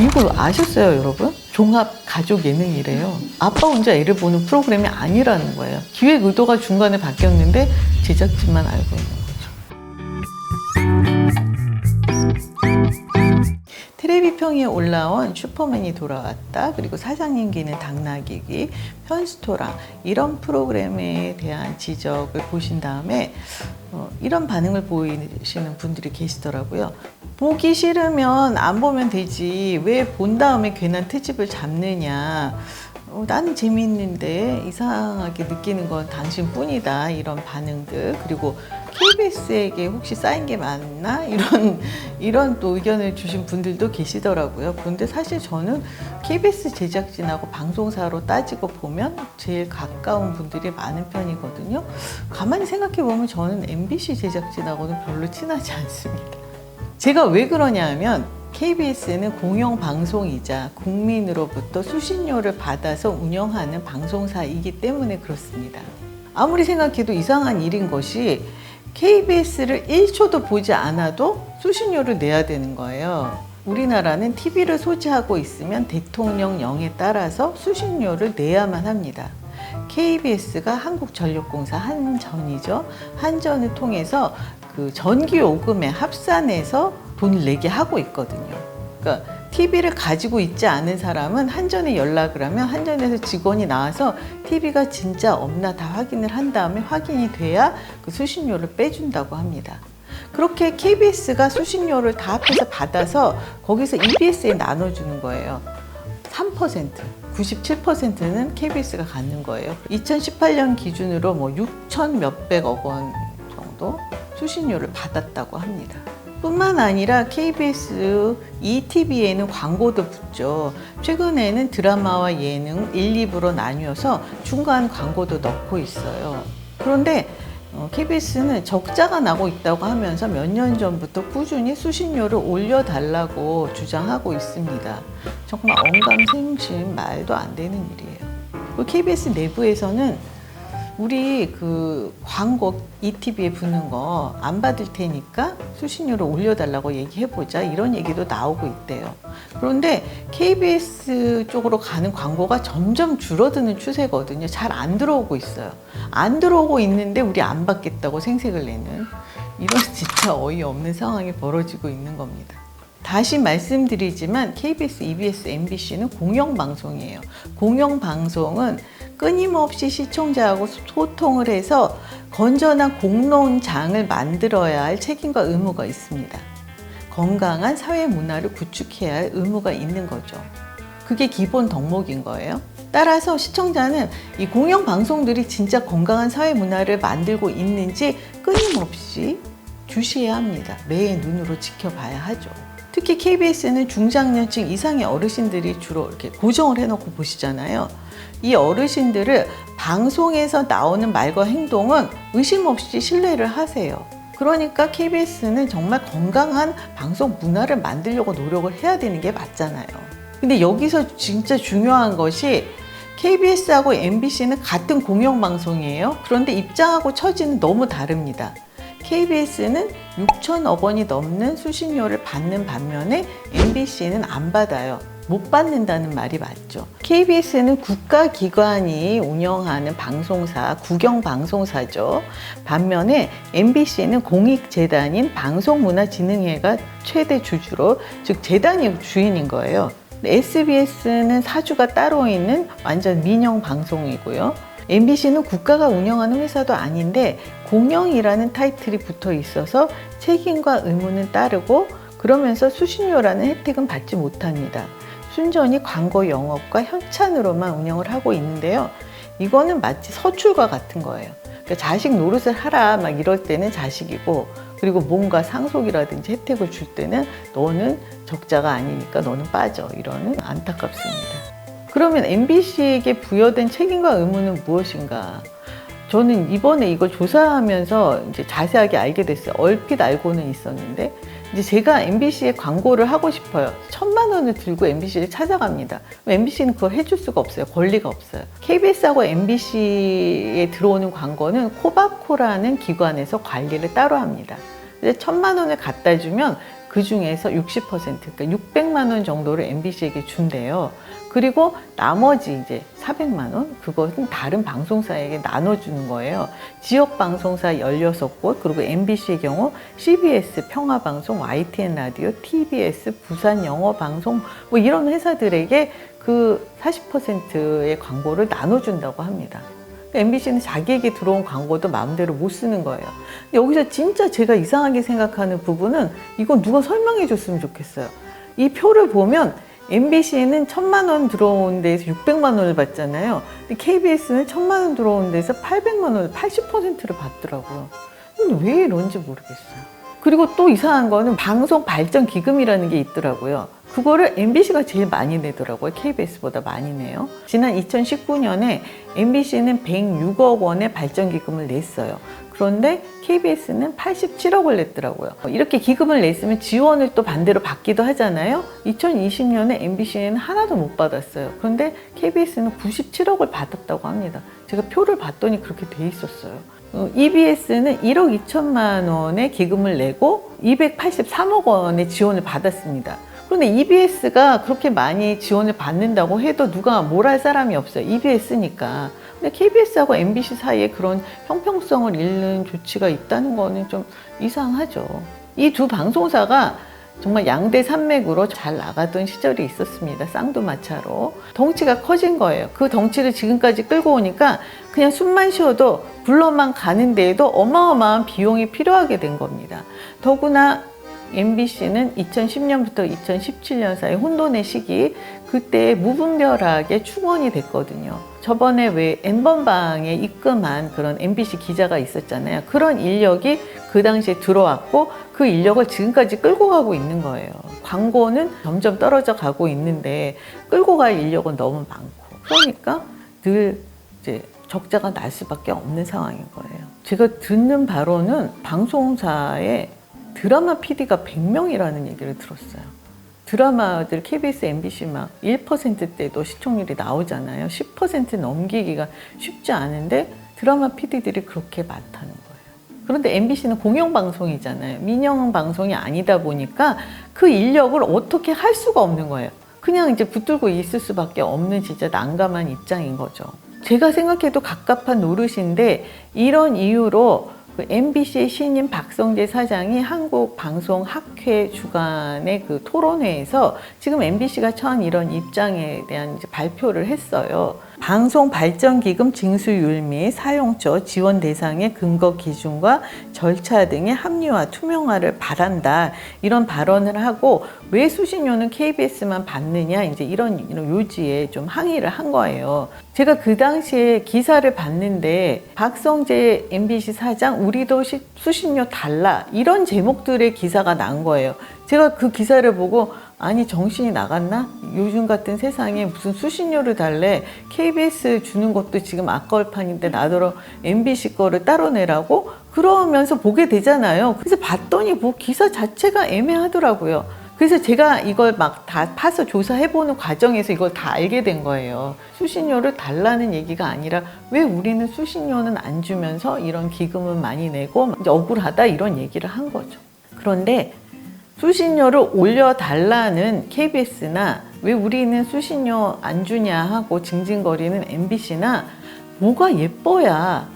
이거 아셨어요, 여러분? 종합 가족 예능이래요. 아빠 혼자 애를 보는 프로그램이 아니라는 거예요. 기획 의도가 중간에 바뀌었는데 제작진만 알고 있는 거죠. 텔레비평에 올라온 슈퍼맨이 돌아왔다, 그리고 사장님기는 당나귀기, 편스토랑 이런 프로그램에 대한 지적을 보신 다음에 이런 반응을 보이시는 분들이 계시더라고요. 보기 싫으면 안 보면 되지, 왜 본 다음에 괜한 트집을 잡느냐, 나는 재미있는데 이상하게 느끼는 건 당신뿐이다, 이런 반응들. 그리고 KBS에게 혹시 쌓인 게 많나? 이런 또 의견을 주신 분들도 계시더라고요. 그런데 사실 저는 KBS 제작진하고 방송사로 따지고 보면 제일 가까운 분들이 많은 편이거든요. 가만히 생각해 보면 저는 MBC 제작진하고는 별로 친하지 않습니다. 제가 왜 그러냐 하면 KBS는 공영방송이자 국민으로부터 수신료를 받아서 운영하는 방송사이기 때문에 그렇습니다. 아무리 생각해도 이상한 일인 것이 KBS를 1초도 보지 않아도 수신료를 내야 되는 거예요. 우리나라는 TV를 소지하고 있으면 대통령령에 따라서 수신료를 내야만 합니다. KBS가 한국전력공사 한전이죠. 한전을 통해서 그 전기요금에 합산해서 돈을 내게 하고 있거든요. 그러니까 TV를 가지고 있지 않은 사람은 한전에 연락을 하면 한전에서 직원이 나와서 TV가 진짜 없나 다 확인을 한 다음에 확인이 돼야 그 수신료를 빼준다고 합니다. 그렇게 KBS가 수신료를 다 합해서 받아서 거기서 EBS에 나눠주는 거예요. 3%, 97%는 KBS가 갖는 거예요. 2018년 기준으로 뭐 6천 몇백억 원 정도 수신료를 받았다고 합니다. 뿐만 아니라 KBS ETV에는 광고도 붙죠. 최근에는 드라마와 예능 1, 2부로 나뉘어서 중간 광고도 넣고 있어요. 그런데 KBS는 적자가 나고 있다고 하면서 몇 년 전부터 꾸준히 수신료를 올려달라고 주장하고 있습니다. 정말 언감생심, 말도 안 되는 일이에요. KBS 내부에서는 우리 그 광고 ETV에 붙는 거 안 받을 테니까 수신료를 올려달라고 얘기해보자, 이런 얘기도 나오고 있대요. 그런데 KBS 쪽으로 가는 광고가 점점 줄어드는 추세거든요. 잘 안 들어오고 있어요. 안 들어오고 있는데 우리 안 받겠다고 생색을 내는, 이런 진짜 어이없는 상황이 벌어지고 있는 겁니다. 다시 말씀드리지만 KBS, EBS, MBC는 공영방송이에요. 공영방송은 끊임없이 시청자하고 소통을 해서 건전한 공론장을 만들어야 할 책임과 의무가 있습니다. 건강한 사회 문화를 구축해야 할 의무가 있는 거죠. 그게 기본 덕목인 거예요. 따라서 시청자는 이 공영방송들이 진짜 건강한 사회 문화를 만들고 있는지 끊임없이 주시해야 합니다. 매의 눈으로 지켜봐야 하죠. 특히 KBS는 중장년층 이상의 어르신들이 주로 이렇게 고정을 해놓고 보시잖아요. 이 어르신들을 방송에서 나오는 말과 행동은 의심 없이 신뢰를 하세요. 그러니까 KBS는 정말 건강한 방송 문화를 만들려고 노력을 해야 되는 게 맞잖아요. 근데 여기서 진짜 중요한 것이 KBS하고 MBC는 같은 공영방송이에요. 그런데 입장하고 처지는 너무 다릅니다. KBS는 6천억 원이 넘는 수신료를 받는 반면에 MBC는 안 받아요. 못 받는다는 말이 맞죠. KBS는 국가기관이 운영하는 방송사, 국영방송사죠. 반면에 MBC는 공익재단인 방송문화진흥회가 최대 주주로, 즉 재단이 주인인 거예요. SBS는 사주가 따로 있는 완전 민영 방송이고요. MBC는 국가가 운영하는 회사도 아닌데 공영이라는 타이틀이 붙어 있어서 책임과 의무는 따르고, 그러면서 수신료라는 혜택은 받지 못합니다. 순전히 광고 영업과 협찬으로만 운영을 하고 있는데요. 이거는 마치 서출과 같은 거예요. 그러니까 자식 노릇을 하라 막 이럴 때는 자식이고, 그리고 뭔가 상속이라든지 혜택을 줄 때는 너는 적자가 아니니까 너는 빠져, 이러는, 안타깝습니다. 그러면 MBC에게 부여된 책임과 의무는 무엇인가? 저는 이번에 이걸 조사하면서 이제 자세하게 알게 됐어요. 얼핏 알고는 있었는데, 이제 제가 MBC에 광고를 하고 싶어요. 1,000만 원을 들고 MBC를 찾아갑니다. MBC는 그걸 해줄 수가 없어요. 권리가 없어요. KBS하고 MBC에 들어오는 광고는 코바코라는 기관에서 관리를 따로 합니다. 1,000만 원을 갖다 주면 그 중에서 60% 그러니까 600만 원 정도를 MBC에게 준대요. 그리고 나머지 이제 400만 원 그것은 다른 방송사에게 나눠주는 거예요. 지역 방송사 16곳 그리고 MBC의 경우 CBS 평화방송, YTN 라디오, TBS 부산 영어방송 뭐 이런 회사들에게 그 40%의 광고를 나눠준다고 합니다. MBC는 자기에게 들어온 광고도 마음대로 못 쓰는 거예요. 여기서 진짜 제가 이상하게 생각하는 부분은 이건 누가 설명해 줬으면 좋겠어요. 이 표를 보면 MBC는 1,000만 원 들어온 데에서 600만 원을 받잖아요. 근데 KBS는 1,000만 원 들어온 데에서 800만 원, 80%를 받더라고요. 왜 이런지 모르겠어요. 그리고 또 이상한 거는 방송 발전 기금이라는 게 있더라고요. 그거를 MBC가 제일 많이 내더라고요. KBS보다 많이 내요. 지난 2019년에 MBC는 106억 원의 발전 기금을 냈어요. 그런데 KBS는 87억을 냈더라고요. 이렇게 기금을 냈으면 지원을 또 반대로 받기도 하잖아요. 2020년에 MBC는 하나도 못 받았어요. 그런데 KBS는 97억을 받았다고 합니다. 제가 표를 봤더니 그렇게 돼 있었어요. EBS는 1억 2천만 원의 기금을 내고 283억 원의 지원을 받았습니다. 그런데 EBS가 그렇게 많이 지원을 받는다고 해도 누가 뭘 할 사람이 없어요. EBS니까. 근데 KBS하고 MBC 사이에 그런 형평성을 잃는 조치가 있다는 거는 좀 이상하죠. 이 두 방송사가 정말 양대 산맥으로 잘 나가던 시절이 있었습니다. 쌍두마차로. 덩치가 커진 거예요. 그 덩치를 지금까지 끌고 오니까 그냥 숨만 쉬어도 굴러만 가는 데에도 어마어마한 비용이 필요하게 된 겁니다. 더구나 MBC는 2010년부터 2017년 사이 혼돈의 시기 그때 무분별하게 충원이 됐거든요. 저번에 왜 N번방에 입금한 그런 MBC 기자가 있었잖아요. 그런 인력이 그 당시에 들어왔고 그 인력을 지금까지 끌고 가고 있는 거예요. 광고는 점점 떨어져 가고 있는데 끌고 갈 인력은 너무 많고 그러니까 늘 이제 적자가 날 수밖에 없는 상황인 거예요. 제가 듣는 바로는 방송사에 드라마 PD가 100명이라는 얘기를 들었어요. 드라마들 KBS, MBC 막 1%대도 시청률이 나오잖아요. 10% 넘기기가 쉽지 않은데 드라마 PD들이 그렇게 많다는 거예요. 그런데 MBC는 공영방송이잖아요. 민영방송이 아니다 보니까 그 인력을 어떻게 할 수가 없는 거예요. 그냥 이제 붙들고 있을 수밖에 없는 진짜 난감한 입장인 거죠. 제가 생각해도 갑갑한 노릇인데 이런 이유로 MBC 신임 박성재 사장이 한국방송학회 주간의 그 토론회에서 지금 MBC가 처한 이런 입장에 대한 이제 발표를 했어요. 방송발전기금 징수율 및 사용처 지원 대상의 근거 기준과 절차 등의 합리화, 투명화를 바란다. 이런 발언을 하고 왜 수신료는 KBS만 받느냐 이제 이런 요지에 좀 항의를 한 거예요. 제가 그 당시에 기사를 봤는데 박성재 MBC 사장 우리도 수신료 달라 이런 제목들의 기사가 난 거예요. 제가 그 기사를 보고 아니 정신이 나갔나? 요즘 같은 세상에 무슨 수신료를 달래? KBS 주는 것도 지금 아까울 판인데 나더러 MBC 거를 따로 내라고? 그러면서 보게 되잖아요. 그래서 봤더니 뭐 기사 자체가 애매하더라고요. 그래서 제가 이걸 막 다 파서 조사해보는 과정에서 이걸 다 알게 된 거예요. 수신료를 달라는 얘기가 아니라 왜 우리는 수신료는 안 주면서 이런 기금은 많이 내고 이제 억울하다 이런 얘기를 한 거죠. 그런데 수신료를 올려달라는 KBS나 왜 우리는 수신료 안 주냐 하고 징징거리는 MBC나 뭐가 예뻐야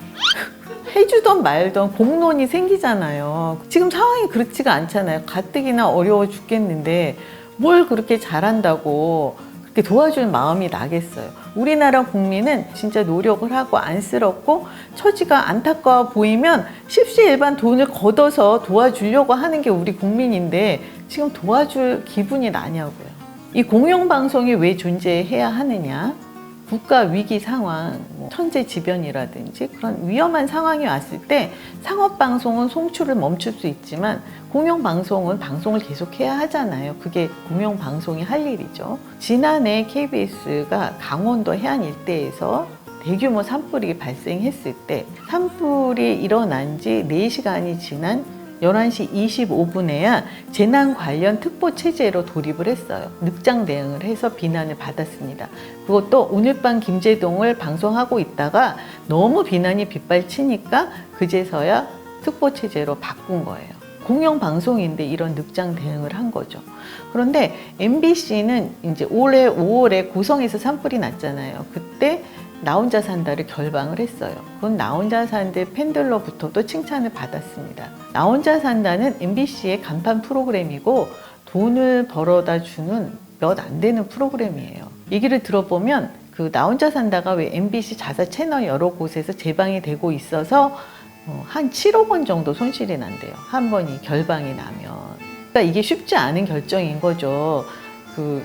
해주던 말던 공론이 생기잖아요. 지금 상황이 그렇지가 않잖아요. 가뜩이나 어려워 죽겠는데 뭘 그렇게 잘한다고 그렇게 도와줄 마음이 나겠어요. 우리나라 국민은 진짜 노력을 하고 안쓰럽고 처지가 안타까워 보이면 십시일반 돈을 걷어서 도와주려고 하는 게 우리 국민인데 지금 도와줄 기분이 나냐고요. 이 공영방송이 왜 존재해야 하느냐? 국가 위기 상황, 천재지변이라든지 그런 위험한 상황이 왔을 때 상업방송은 송출을 멈출 수 있지만 공영방송은 방송을 계속해야 하잖아요. 그게 공영방송이 할 일이죠. 지난해 KBS가 강원도 해안 일대에서 대규모 산불이 발생했을 때 산불이 일어난 지 4시간이 지난 11시 25분에야 재난 관련 특보 체제로 돌입을 했어요. 늑장 대응을 해서 비난을 받았습니다. 그것도 오늘 밤 김제동을 방송하고 있다가 너무 비난이 빗발치니까 그제서야 특보 체제로 바꾼 거예요. 공영 방송인데 이런 늑장 대응을 한 거죠. 그런데 MBC는 이제 올해 5월에 고성에서 산불이 났잖아요. 그때 나 혼자 산다를 결방을 했어요. 그건 나 혼자 산다 팬들로부터도 칭찬을 받았습니다. 나 혼자 산다는 MBC의 간판 프로그램이고 돈을 벌어다 주는 몇 안 되는 프로그램이에요. 얘기를 들어보면 그 나 혼자 산다가 왜 MBC 자사 채널 여러 곳에서 재방이 되고 있어서 한 7억 원 정도 손실이 난대요. 한 번이 결방이 나면. 그러니까 이게 쉽지 않은 결정인 거죠.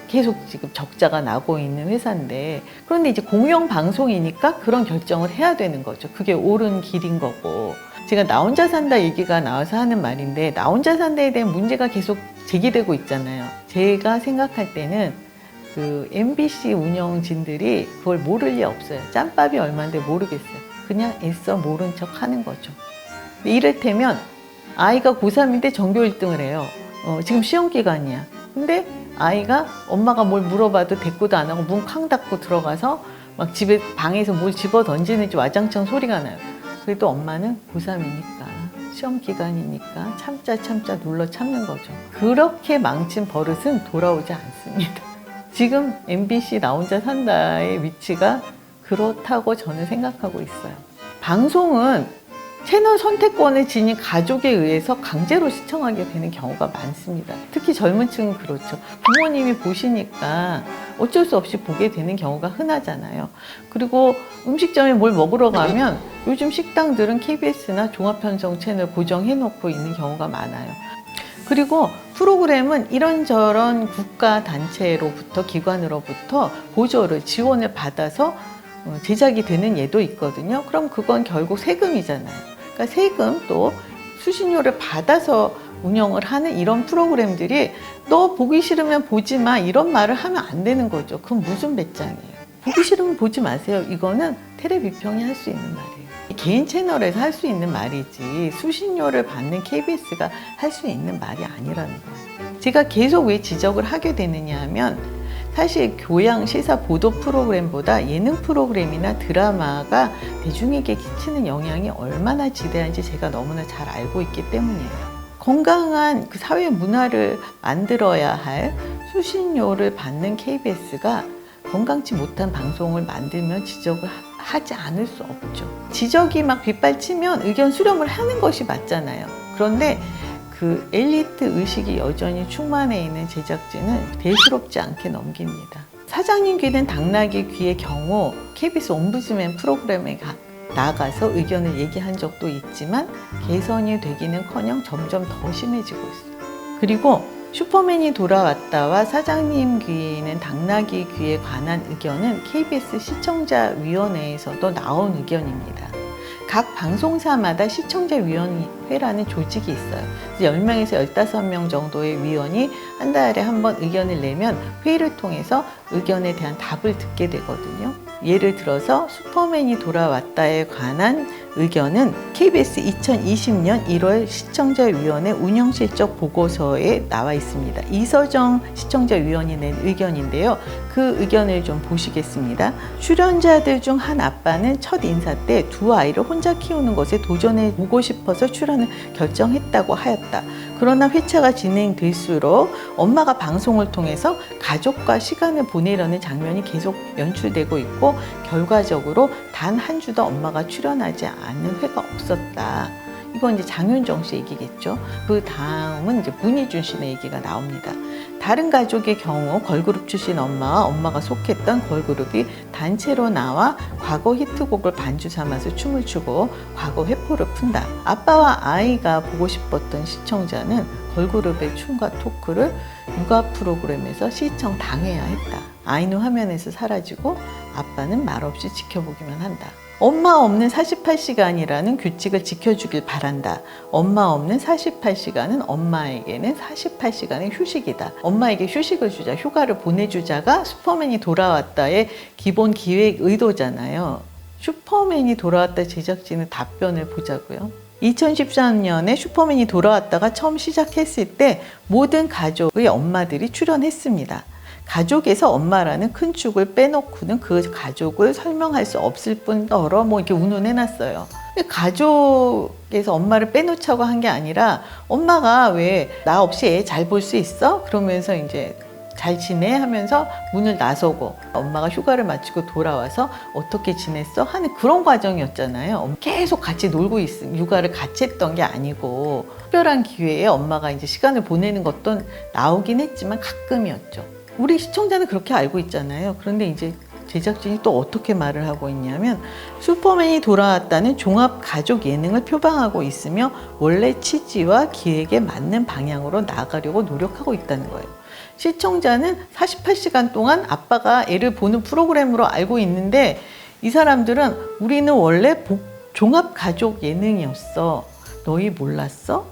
계속 지금 적자가 나고 있는 회사인데. 그런데 이제 공영 방송이니까 그런 결정을 해야 되는 거죠. 그게 옳은 길인 거고. 제가 나 혼자 산다 얘기가 나와서 하는 말인데, 나 혼자 산다에 대한 문제가 계속 제기되고 있잖아요. 제가 생각할 때는 MBC 운영진들이 그걸 모를 리 없어요. 짬밥이 얼마인데 모르겠어요. 그냥 애써 모른 척 하는 거죠. 이를테면 아이가 고3인데 전교 1등을 해요. 지금 시험 기간이야. 근데 아이가 엄마가 뭘 물어봐도 대꾸도 안 하고 문 쾅 닫고 들어가서 막 집에 방에서 뭘 집어 던지는지 와장창 소리가 나요. 그래도 엄마는 고3이니까 시험 기간이니까 참자 눌러 참는 거죠. 그렇게 망친 버릇은 돌아오지 않습니다. 지금 MBC 나 혼자 산다의 위치가 그렇다고 저는 생각하고 있어요. 방송은 채널 선택권을 지닌 가족에 의해서 강제로 시청하게 되는 경우가 많습니다. 특히 젊은 층은 그렇죠. 부모님이 보시니까 어쩔 수 없이 보게 되는 경우가 흔하잖아요. 그리고 음식점에 뭘 먹으러 가면 요즘 식당들은 KBS나 종합편성 채널 고정해놓고 있는 경우가 많아요. 그리고 프로그램은 이런저런 국가 단체로부터 기관으로부터 보조를 지원을 받아서 제작이 되는 예도 있거든요. 그럼 그건 결국 세금이잖아요. 그러니까 세금 또 수신료를 받아서 운영을 하는 이런 프로그램들이 너 보기 싫으면 보지 마 이런 말을 하면 안 되는 거죠. 그건 무슨 배짱이에요. 보기 싫으면 보지 마세요. 이거는 테레 비평이 할 수 있는 말이에요. 개인 채널에서 할 수 있는 말이지 수신료를 받는 KBS가 할 수 있는 말이 아니라는 거예요. 제가 계속 왜 지적을 하게 되느냐 하면 사실 교양 시사 보도 프로그램보다 예능 프로그램이나 드라마가 대중에게 끼치는 영향이 얼마나 지대한지 제가 너무나 잘 알고 있기 때문이에요. 건강한 사회 문화를 만들어야 할 수신료를 받는 KBS가 건강치 못한 방송을 만들면 지적을 하지 않을 수 없죠. 지적이 막 빗발치면 의견 수렴을 하는 것이 맞잖아요. 그런데 엘리트 의식이 여전히 충만해 있는 제작진은 대수롭지 않게 넘깁니다. 사장님 귀는 당나귀 귀의 경우 KBS 옴부즈맨 프로그램에 나가서 의견을 얘기한 적도 있지만 개선이 되기는커녕 점점 더 심해지고 있어요. 그리고 슈퍼맨이 돌아왔다와 사장님 귀는 당나귀 귀에 관한 의견은 KBS 시청자위원회에서도 나온 의견입니다. 각 방송사마다 시청자위원회라는 조직이 있어요. 10명에서 15명 정도의 위원이 한 달에 한 번 의견을 내면 회의를 통해서 의견에 대한 답을 듣게 되거든요. 예를 들어서 슈퍼맨이 돌아왔다에 관한 의견은 KBS 2020년 1월 시청자위원회 운영실적 보고서에 나와 있습니다. 이서정 시청자위원이 낸 의견인데요. 그 의견을 좀 보시겠습니다. 출연자들 중 한 아빠는 첫 인사 때 두 아이를 혼자 키우는 것에 도전해 보고 싶어서 출연을 결정했다고 하였다. 그러나 회차가 진행될수록 엄마가 방송을 통해서 가족과 시간을 보내려는 장면이 계속 연출되고 있고 결과적으로 단 한 주도 엄마가 출연하지 않는 회가 없었다. 이건 이제 장윤정 씨 얘기겠죠. 그 다음은 이제 문희준 씨의 얘기가 나옵니다. 다른 가족의 경우 걸그룹 출신 엄마와 엄마가 속했던 걸그룹이 단체로 나와 과거 히트곡을 반주 삼아서 춤을 추고 과거 회포를 푼다. 아빠와 아이가 보고 싶었던 시청자는 걸그룹의 춤과 토크를 육아 프로그램에서 시청 당해야 했다. 아이는 화면에서 사라지고 아빠는 말없이 지켜보기만 한다. 엄마 없는 48시간이라는 규칙을 지켜주길 바란다. 엄마 없는 48시간은 엄마에게는 48시간의 휴식이다. 엄마에게 휴식을 주자, 휴가를 보내주자가 슈퍼맨이 돌아왔다의 기본 기획 의도잖아요. 슈퍼맨이 돌아왔다 제작진의 답변을 보자고요. 2013년에 슈퍼맨이 돌아왔다가 처음 시작했을 때 모든 가족의 엄마들이 출연했습니다. 가족에서 엄마라는 큰 축을 빼놓고는 그 가족을 설명할 수 없을 뿐더러 이렇게 운운해놨어요. 가족에서 엄마를 빼놓자고 한 게 아니라 엄마가 왜 나 없이 애 잘 볼 수 있어? 그러면서 이제 잘 지내? 하면서 문을 나서고 엄마가 휴가를 마치고 돌아와서 어떻게 지냈어? 하는 그런 과정이었잖아요. 계속 같이 놀고 육아를 같이 했던 게 아니고 특별한 기회에 엄마가 이제 시간을 보내는 것도 나오긴 했지만 가끔이었죠. 우리 시청자는 그렇게 알고 있잖아요. 그런데 이제 제작진이 또 어떻게 말을 하고 있냐면 슈퍼맨이 돌아왔다는 종합 가족 예능을 표방하고 있으며 원래 취지와 기획에 맞는 방향으로 나아가려고 노력하고 있다는 거예요. 시청자는 48시간 동안 아빠가 애를 보는 프로그램으로 알고 있는데 이 사람들은 우리는 원래 종합 가족 예능이었어. 너희 몰랐어?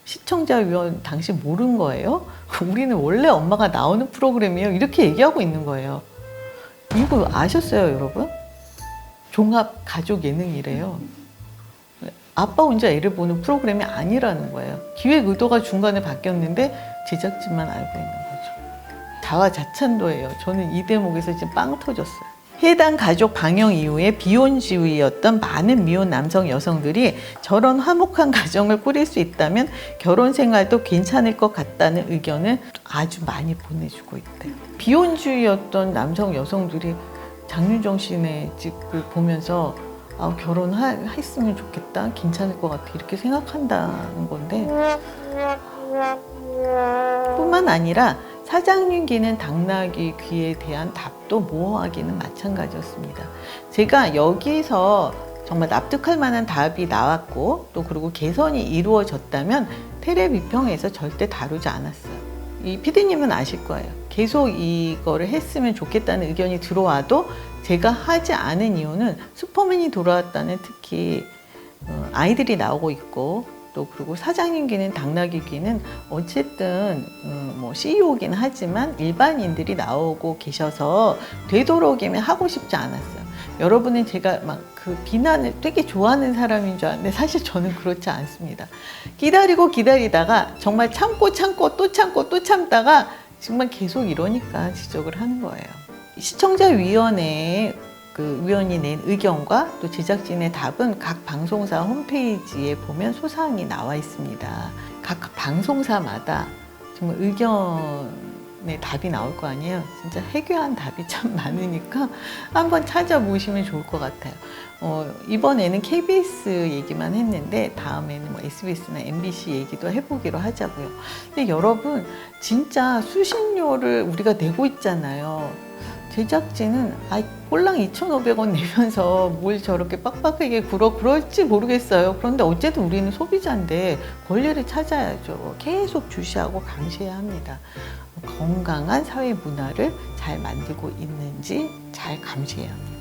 시청자 위원 당신 모른 거예요? 우리는 원래 엄마가 나오는 프로그램이에요. 이렇게 얘기하고 있는 거예요. 이거 아셨어요, 여러분? 종합 가족 예능이래요. 아빠 혼자 애를 보는 프로그램이 아니라는 거예요. 기획 의도가 중간에 바뀌었는데 제작진만 알고 있는 거죠. 자화자찬도예요. 저는 이 대목에서 지금 빵 터졌어요. 해당 가족 방영 이후에 비혼주의였던 많은 미혼 남성 여성들이 저런 화목한 가정을 꾸릴 수 있다면 결혼 생활도 괜찮을 것 같다는 의견을 아주 많이 보내주고 있대요. 비혼주의였던 남성 여성들이 장윤정 씨네 집을 보면서 결혼했으면 좋겠다, 괜찮을 것 같아 이렇게 생각한다는 건데 뿐만 아니라 사장님 귀는 당나귀 귀에 대한 답도 모호하기는 마찬가지였습니다. 제가 여기서 정말 납득할 만한 답이 나왔고 또 그리고 개선이 이루어졌다면 테레비평에서 절대 다루지 않았어요. 이 PD님은 아실 거예요. 계속 이거를 했으면 좋겠다는 의견이 들어와도 제가 하지 않은 이유는 슈퍼맨이 돌아왔다는 특히 아이들이 나오고 있고 또 그리고 사장님 귀는 당나귀 귀는 어쨌든 뭐 CEO긴 하지만 일반인들이 나오고 계셔서 되도록이면 하고 싶지 않았어요. 여러분은 제가 막 그 비난을 되게 좋아하는 사람인 줄 아는데 사실 저는 그렇지 않습니다. 기다리고 기다리다가 정말 참고 또 참다가 정말 계속 이러니까 지적을 하는 거예요. 시청자위원회 그 위원이 낸 의견과 또 제작진의 답은 각 방송사 홈페이지에 보면 소상히 나와 있습니다. 각 방송사마다 정말 의견의 답이 나올 거 아니에요. 진짜 해괴한 답이 참 많으니까 한번 찾아보시면 좋을 것 같아요. 이번에는 KBS 얘기만 했는데 다음에는 뭐 SBS나 MBC 얘기도 해보기로 하자고요. 근데 여러분 진짜 수신료를 우리가 내고 있잖아요. 제작진은 꼴랑 2,500원 내면서 뭘 저렇게 빡빡하게 그럴지 모르겠어요. 그런데 어쨌든 우리는 소비자인데 권리를 찾아야죠. 계속 주시하고 감시해야 합니다. 건강한 사회 문화를 잘 만들고 있는지 잘 감시해야 합니다.